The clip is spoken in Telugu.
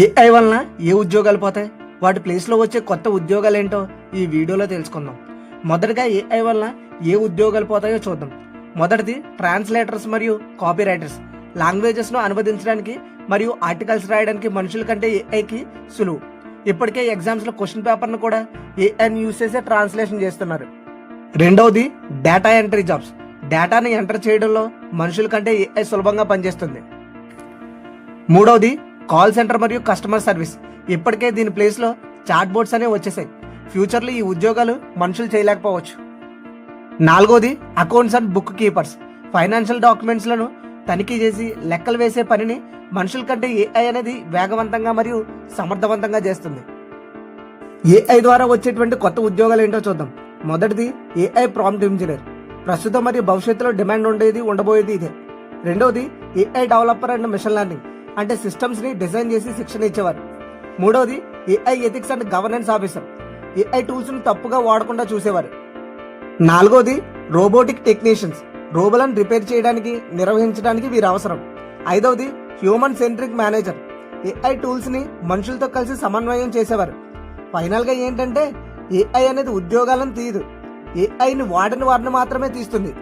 ఏఐ వలన ఏ ఉద్యోగాలు పోతాయి, వాటి ప్లేస్లో వచ్చే కొత్త ఉద్యోగాలు ఏంటో ఈ వీడియోలో తెలుసుకుందాం. మొదటగా ఏఐ వలన ఏ ఉద్యోగాలు పోతాయో చూద్దాం. మొదటిది ట్రాన్స్లేటర్స్ మరియు కాపీ రైటర్స్. లాంగ్వేజెస్ను అనువదించడానికి మరియు ఆర్టికల్స్ రాయడానికి మనుషుల కంటే ఏఐకి సులువు. ఇప్పటికే ఎగ్జామ్స్లో క్వశ్చన్ పేపర్ను కూడా ఏఐని యూస్ చేసే ట్రాన్స్లేషన్ చేస్తున్నారు. రెండవది డేటా ఎంట్రీ జాబ్స్. డేటాని ఎంటర్ చేయడంలో మనుషుల కంటే ఏఐ సులభంగా పనిచేస్తుంది. మూడవది కాల్ సెంటర్ మరియు కస్టమర్ సర్వీస్. ఇప్పటికే దీని ప్లేస్లో చాట్ బోర్డ్స్ అనేవి వచ్చేసాయి. ఫ్యూచర్లో ఈ ఉద్యోగాలు మనుషులు చేయలేకపోవచ్చు. నాలుగోది accounts and book keepers. Financial డాక్యుమెంట్స్లను తనిఖీ చేసి లెక్కలు వేసే పనిని మనుషుల కంటే ఏఐ అనేది వేగవంతంగా మరియు సమర్థవంతంగా చేస్తుంది. ఏఐ ద్వారా వచ్చేటువంటి కొత్త ఉద్యోగాలు ఏంటో చూద్దాం. మొదటిది ఏఐ ప్రాంప్ట్ ఇంజనీర్. ప్రస్తుతం మరియు భవిష్యత్తులో డిమాండ్ ఉండబోయేది ఇదే. రెండవది AI developer and machine learning, అంటే సిస్టమ్స్ ని డిజైన్ చేసి శిక్షణ ఇచ్చేవారు. మూడవది AI ethics and governance officer. AI tools ని తప్పుగా వాడకుండా చూసేవారు. నాలుగోది రోబోటిక్ టెక్నీషియన్స్. రోబోలను రిపేర్ చేయడానికి, నిర్వహించడానికి వీరు అవసరం. ఐదవది human centric manager. AI tools ని మనుషులతో కలిసి సమన్వయం చేసేవారు. ఫైనల్ గా ఏంటంటే ఏఐ అనేది ఉద్యోగాలను తీయదు, ఏఐని వాడిన వారిని మాత్రమే తీస్తుంది.